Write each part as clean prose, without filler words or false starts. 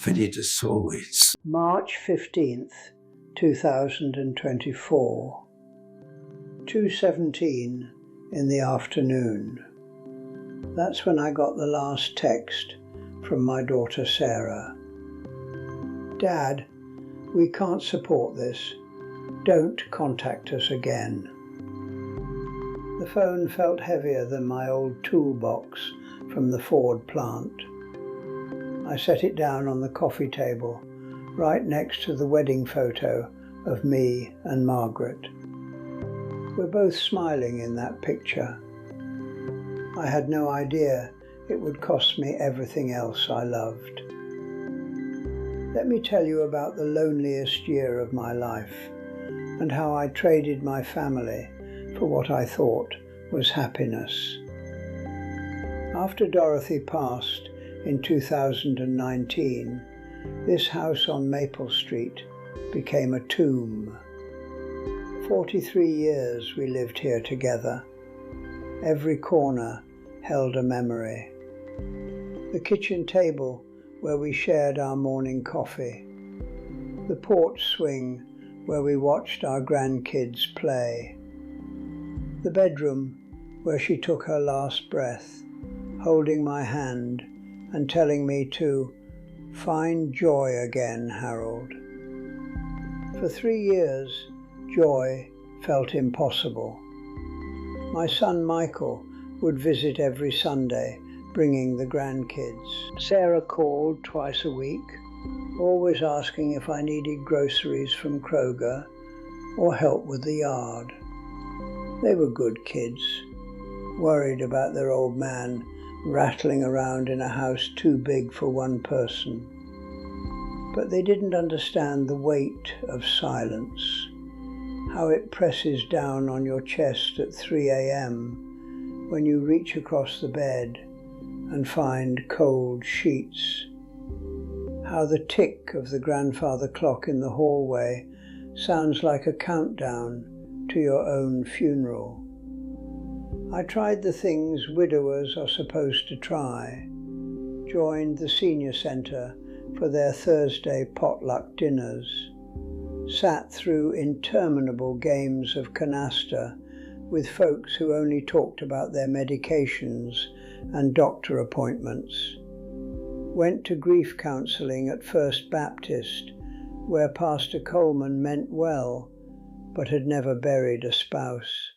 verliert es so. It's March 15th, 2024, 2:17 in the afternoon. That's when I got the last text from my daughter Sarah. Dad, we can't support this. Don't contact us again. The phone felt heavier than my old toolbox from the Ford plant. I set it down on the coffee table, right next to the wedding photo of me and Margaret. We're both smiling in that picture. I had no idea it would cost me everything else I loved. Let me tell you about the loneliest year of my life and how I traded my family for what I thought was happiness. After Dorothy passed in 2019, this house on Maple Street became a tomb. 43 years we lived here together. Every corner held a memory. The kitchen table where we shared our morning coffee. The porch swing where we watched our grandkids play. The bedroom where she took her last breath, holding my hand and telling me to find joy again, Harold. For 3 years, joy felt impossible. My son Michael would visit every Sunday, bringing the grandkids. Sarah called twice a week, always asking if I needed groceries from Kroger or help with the yard. They were good kids, worried about their old man rattling around in a house too big for one person. But they didn't understand the weight of silence, how it presses down on your chest at 3 a.m. when you reach across the bed and find cold sheets, how the tick of the grandfather clock in the hallway sounds like a countdown to your own funeral. I tried the things widowers are supposed to try, joined the senior centre for their Thursday potluck dinners, sat through interminable games of canasta with folks who only talked about their medications and doctor appointments, went to grief counselling at First Baptist, where Pastor Coleman meant well, but had never buried a spouse.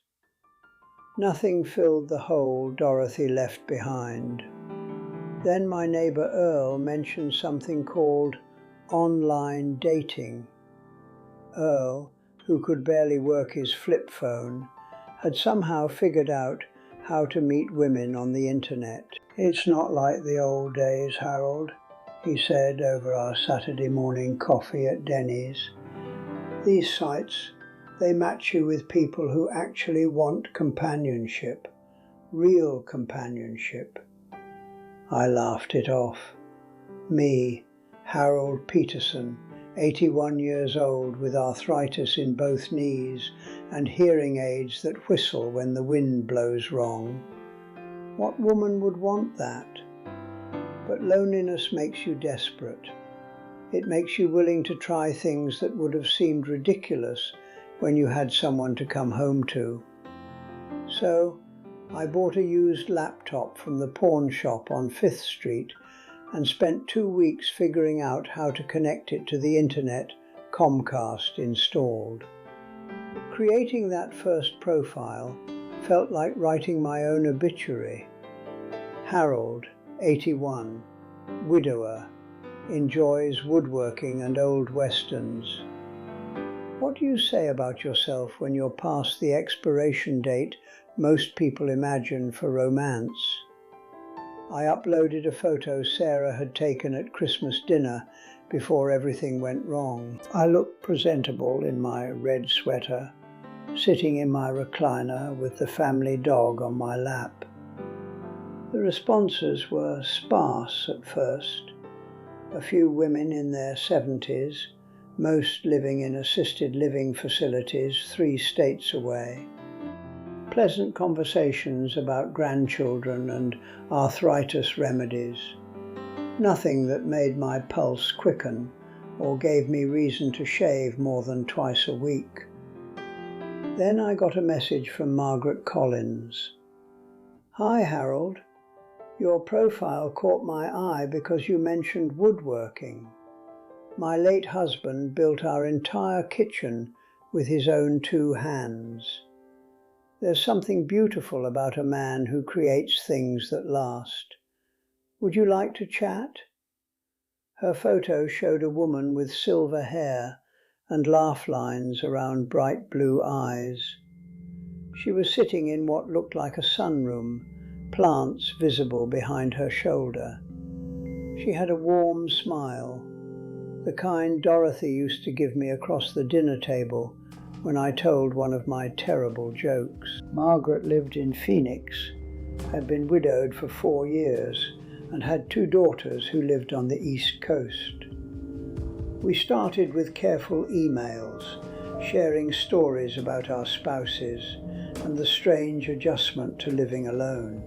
Nothing filled the hole Dorothy left behind. Then my neighbour Earl mentioned something called online dating. Earl, who could barely work his flip phone, had somehow figured out how to meet women on the internet. "It's not like the old days, Harold," he said over our Saturday morning coffee at Denny's. "These sites, they match you with people who actually want companionship, real companionship." I laughed it off. Me, Harold Peterson, 81 years old with arthritis in both knees and hearing aids that whistle when the wind blows wrong. What woman would want that? But loneliness makes you desperate. It makes you willing to try things that would have seemed ridiculous when you had someone to come home to. So I bought a used laptop from the pawn shop on 5th Street and spent 2 weeks figuring out how to connect it to the internet Comcast installed. Creating that first profile felt like writing my own obituary. Harold, 81, widower, enjoys woodworking and old westerns. What do you say about yourself when you're past the expiration date most people imagine for romance? I uploaded a photo Sarah had taken at Christmas dinner before everything went wrong. I looked presentable in my red sweater, sitting in my recliner with the family dog on my lap. The responses were sparse at first. A few women in their 70s, most living in assisted living facilities 3 states away. Pleasant conversations about grandchildren and arthritis remedies. Nothing that made my pulse quicken or gave me reason to shave more than twice a week. Then I got a message from Margaret Collins. "Hi Harold, your profile caught my eye because you mentioned woodworking. My late husband built our entire kitchen with his own 2 hands. There's something beautiful about a man who creates things that last. Would you like to chat?" Her photo showed a woman with silver hair and laugh lines around bright blue eyes. She was sitting in what looked like a sunroom, plants visible behind her shoulder. She had a warm smile, the kind Dorothy used to give me across the dinner table when I told one of my terrible jokes. Margaret lived in Phoenix, had been widowed for 4 years, and had 2 daughters who lived on the East Coast. We started with careful emails, sharing stories about our spouses and the strange adjustment to living alone.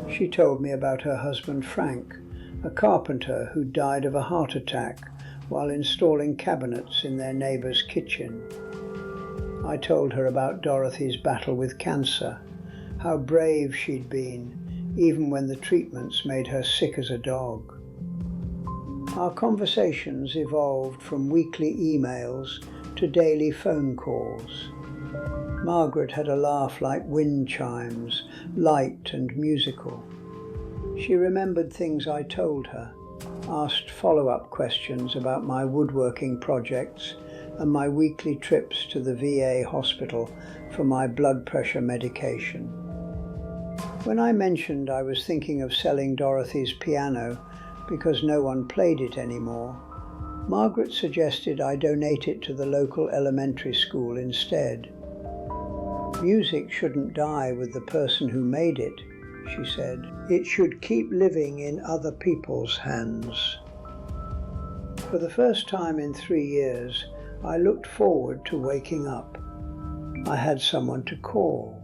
She told me about her husband Frank, a carpenter who died of a heart attack while installing cabinets in their neighbour's kitchen. I told her about Dorothy's battle with cancer, how brave she'd been, even when the treatments made her sick as a dog. Our conversations evolved from weekly emails to daily phone calls. Margaret had a laugh like wind chimes, light and musical. She remembered things I told her, asked follow-up questions about my woodworking projects and my weekly trips to the VA hospital for my blood pressure medication. When I mentioned I was thinking of selling Dorothy's piano because no one played it anymore, Margaret suggested I donate it to the local elementary school instead. "Music shouldn't die with the person who made it," she said. "It should keep living in other people's hands." For the first time in 3 years, I looked forward to waking up. I had someone to call,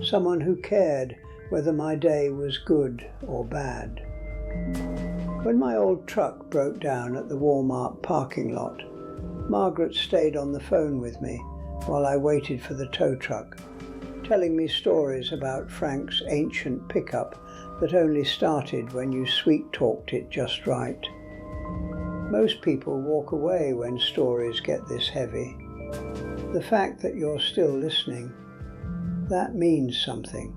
someone who cared whether my day was good or bad. When my old truck broke down at the Walmart parking lot, Margaret stayed on the phone with me while I waited for the tow truck, telling me stories about Frank's ancient pickup that only started when you sweet-talked it just right. Most people walk away when stories get this heavy. The fact that you're still listening, that means something.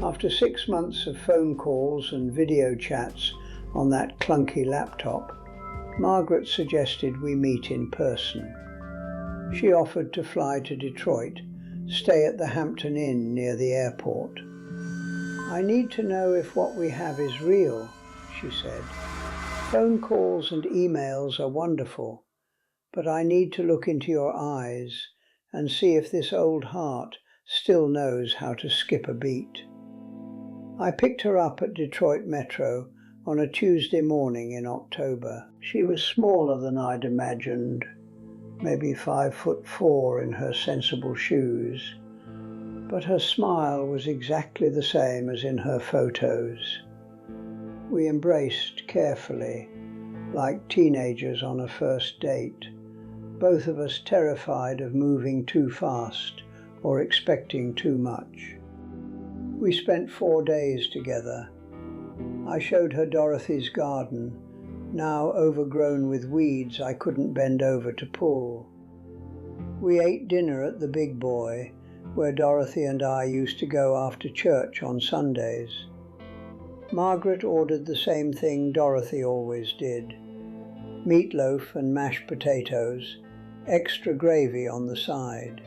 After 6 months of phone calls and video chats on that clunky laptop, Margaret suggested we meet in person. She offered to fly to Detroit, stay at the Hampton Inn near the airport. "I need to know if what we have is real," she said. "Phone calls and emails are wonderful, but I need to look into your eyes and see if this old heart still knows how to skip a beat." I picked her up at Detroit Metro on a Tuesday morning in October. She was smaller than I'd imagined, maybe 5'4" in her sensible shoes, but her smile was exactly the same as in her photos. We embraced carefully, like teenagers on a first date, both of us terrified of moving too fast or expecting too much. We spent 4 days together. I showed her Dorothy's garden, now overgrown with weeds I couldn't bend over to pull. We ate dinner at the Big Boy, where Dorothy and I used to go after church on Sundays. Margaret ordered the same thing Dorothy always did: meatloaf and mashed potatoes, extra gravy on the side.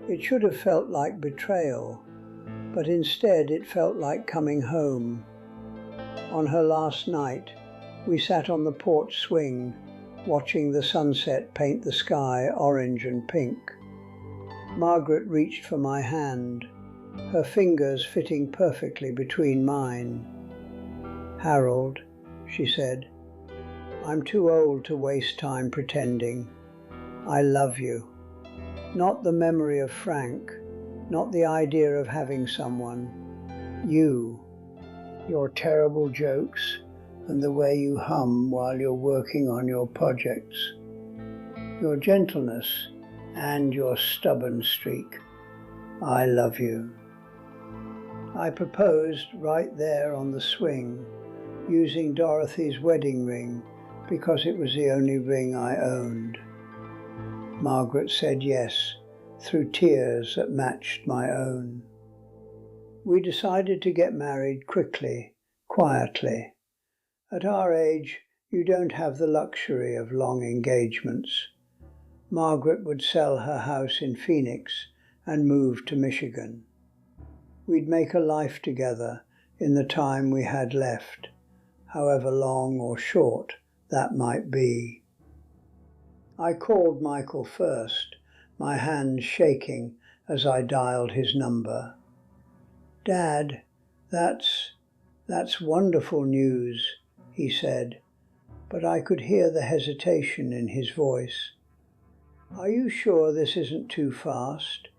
It should have felt like betrayal, but instead it felt like coming home. On her last night, we sat on the porch swing, watching the sunset paint the sky orange and pink. Margaret reached for my hand, her fingers fitting perfectly between mine. "Harold," she said, "I'm too old to waste time pretending. I love you. Not the memory of Frank, not the idea of having someone. You. your terrible jokes, and the way you hum while you're working on your projects, your gentleness and your stubborn streak. I love you. I proposed right there on the swing, using Dorothy's wedding ring because it was the only ring I owned. Margaret said yes, through tears that matched my own. We decided to get married quickly, quietly. At our age, you don't have the luxury of long engagements. Margaret would sell her house in Phoenix and move to Michigan. We'd make a life together in the time we had left, however long or short that might be. I called Michael first, my hands shaking as I dialed his number. "Dad, that's wonderful news," he said, but I could hear the hesitation in his voice. "Are you sure this isn't too fast?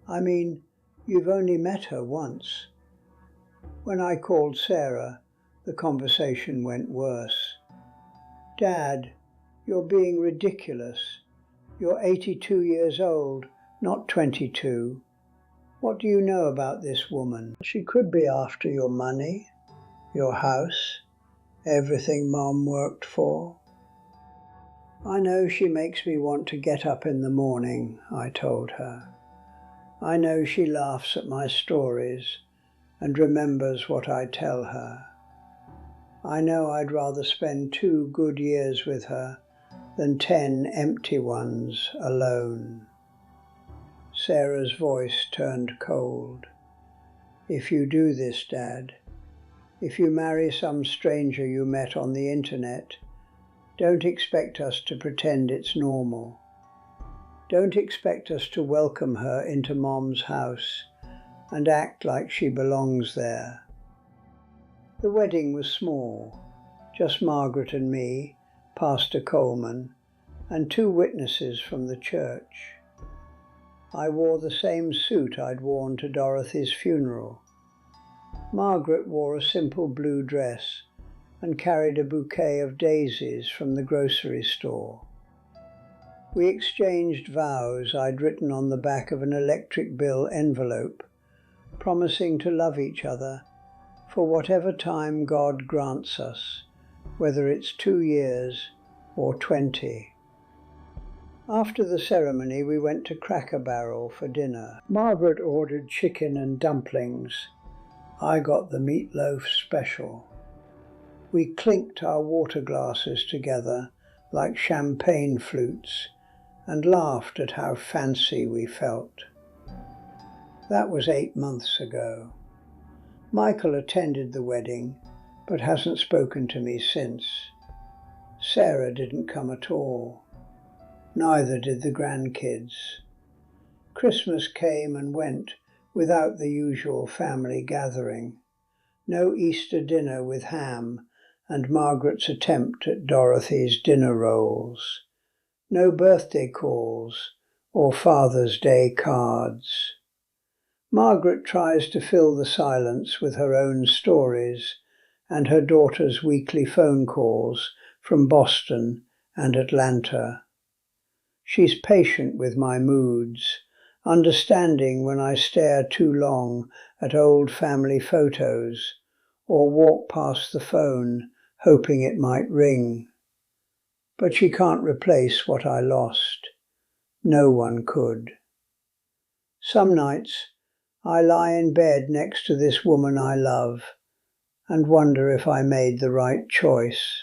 I mean, you've only met her once." When I called Sarah, the conversation went worse. "Dad, you're being ridiculous. You're 82 years old, not 22. What do you know about this woman? She could be after your money, your house, everything Mom worked for." "I know she makes me want to get up in the morning," I told her. "I know she laughs at my stories and remembers what I tell her. I know I'd rather spend 2 good years with her than 10 empty ones alone." Sarah's voice turned cold. "If you do this, Dad, if you marry some stranger you met on the internet, don't expect us to pretend it's normal. Don't expect us to welcome her into Mom's house and act like she belongs there." The wedding was small, just Margaret and me, Pastor Coleman, and 2 witnesses from the church. I wore the same suit I'd worn to Dorothy's funeral. Margaret wore a simple blue dress and carried a bouquet of daisies from the grocery store. We exchanged vows I'd written on the back of an electric bill envelope, promising to love each other for whatever time God grants us, whether it's 2 years or 20. After the ceremony, we went to Cracker Barrel for dinner. Margaret ordered chicken and dumplings. I got the meatloaf special. We clinked our water glasses together like champagne flutes and laughed at how fancy we felt. That was 8 months ago. Michael attended the wedding, but hasn't spoken to me since. Sarah didn't come at all. Neither did the grandkids. Christmas came and went without the usual family gathering. No Easter dinner with ham and Margaret's attempt at Dorothy's dinner rolls. No birthday calls or Father's Day cards. Margaret tries to fill the silence with her own stories and her daughter's weekly phone calls from Boston and Atlanta. She's patient with my moods, understanding when I stare too long at old family photos or walk past the phone hoping it might ring. But she can't replace what I lost. No one could. Some nights I lie in bed next to this woman I love and wonder if I made the right choice.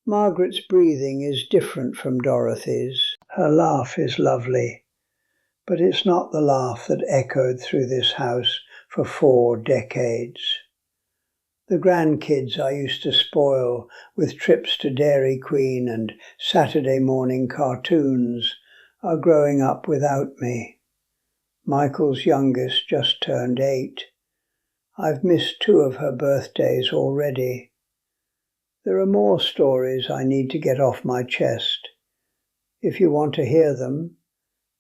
Margaret's breathing is different from Dorothy's. Her laugh is lovely, but it's not the laugh that echoed through this house for 4 decades. The grandkids I used to spoil with trips to Dairy Queen and Saturday morning cartoons are growing up without me. Michael's youngest just turned 8. I've missed 2 of her birthdays already. There are more stories I need to get off my chest. If you want to hear them,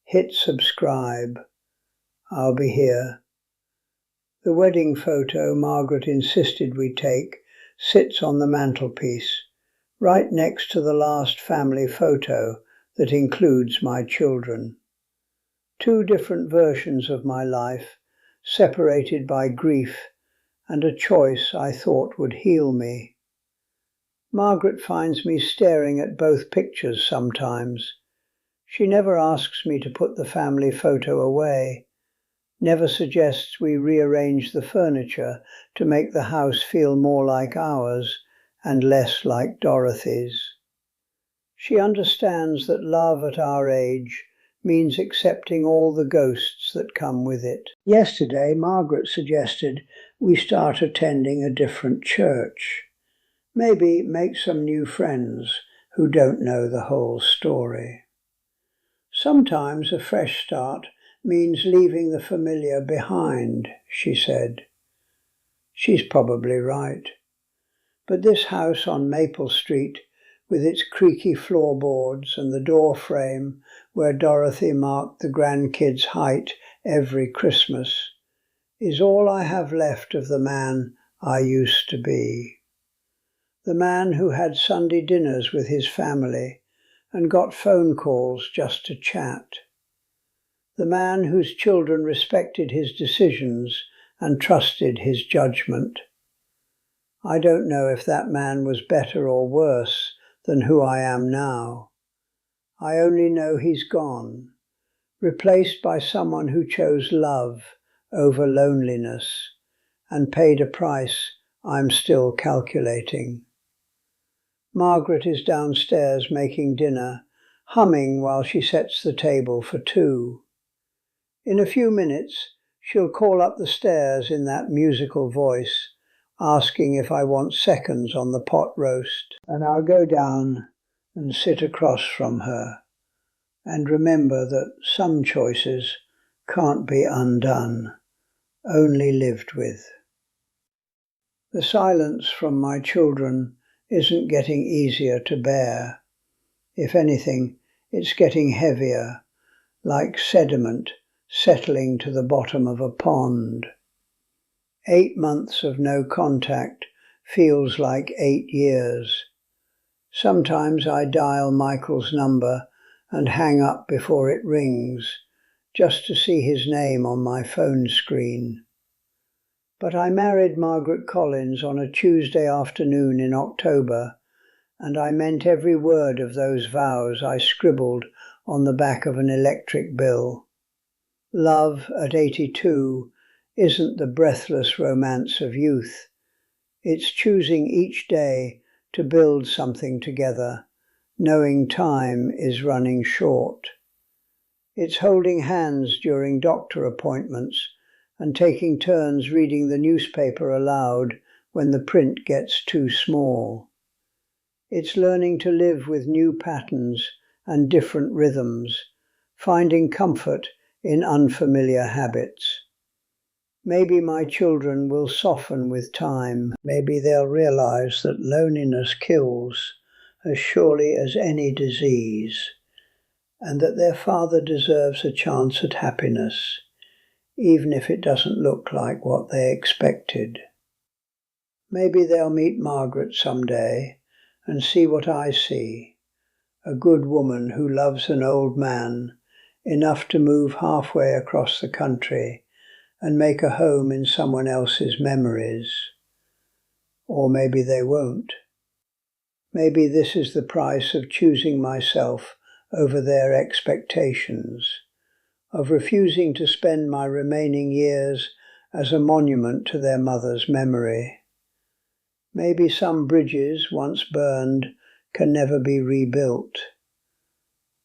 hit subscribe. I'll be here. The wedding photo Margaret insisted we take sits on the mantelpiece, right next to the last family photo that includes my children. Two different versions of my life, separated by grief and a choice I thought would heal me. Margaret finds me staring at both pictures sometimes. She never asks me to put the family photo away, never suggests we rearrange the furniture to make the house feel more like ours and less like Dorothy's. She understands that love at our age means accepting all the ghosts that come with it. Yesterday, Margaret suggested we start attending a different church. Maybe make some new friends who don't know the whole story. Sometimes a fresh start means leaving the familiar behind, she said. She's probably right. But this house on Maple Street, with its creaky floorboards and the door frame where Dorothy marked the grandkids' height every Christmas, is all I have left of the man I used to be. The man who had Sunday dinners with his family and got phone calls just to chat. The man whose children respected his decisions and trusted his judgment. I don't know if that man was better or worse than who I am now. I only know he's gone, replaced by someone who chose love over loneliness and paid a price I'm still calculating. Margaret is downstairs making dinner, humming while she sets the table for two. In a few minutes, she'll call up the stairs in that musical voice, asking if I want seconds on the pot roast, and I'll go down and sit across from her and remember that some choices can't be undone, only lived with. The silence from my children isn't getting easier to bear. If anything, it's getting heavier, like sediment settling to the bottom of a pond. 8 months of no contact feels like 8 years. Sometimes I dial Michael's number and hang up before it rings, just to see his name on my phone screen. But I married Margaret Collins on a Tuesday afternoon in October, and I meant every word of those vows I scribbled on the back of an electric bill. Love at 82 isn't the breathless romance of youth. It's choosing each day to build something together, knowing time is running short. It's holding hands during doctor appointments and taking turns reading the newspaper aloud when the print gets too small. It's learning to live with new patterns and different rhythms, finding comfort in unfamiliar habits. Maybe my children will soften with time. Maybe they'll realize that loneliness kills as surely as any disease, and that their father deserves a chance at happiness, even if it doesn't look like what they expected. Maybe they'll meet Margaret someday and see what I see, a good woman who loves an old man enough to move halfway across the country and make a home in someone else's memories. Or maybe they won't. Maybe this is the price of choosing myself over their expectations, of refusing to spend my remaining years as a monument to their mother's memory. Maybe some bridges once burned can never be rebuilt.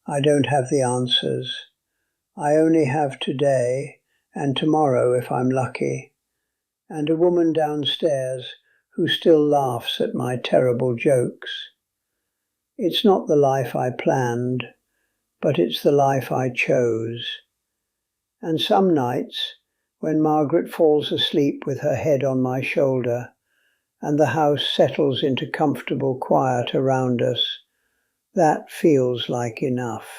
I don't have the answers. I only have today and tomorrow if I'm lucky, and a woman downstairs who still laughs at my terrible jokes. It's not the life I planned, but it's the life I chose. And some nights, when Margaret falls asleep with her head on my shoulder, and the house settles into comfortable quiet around us, that feels like enough.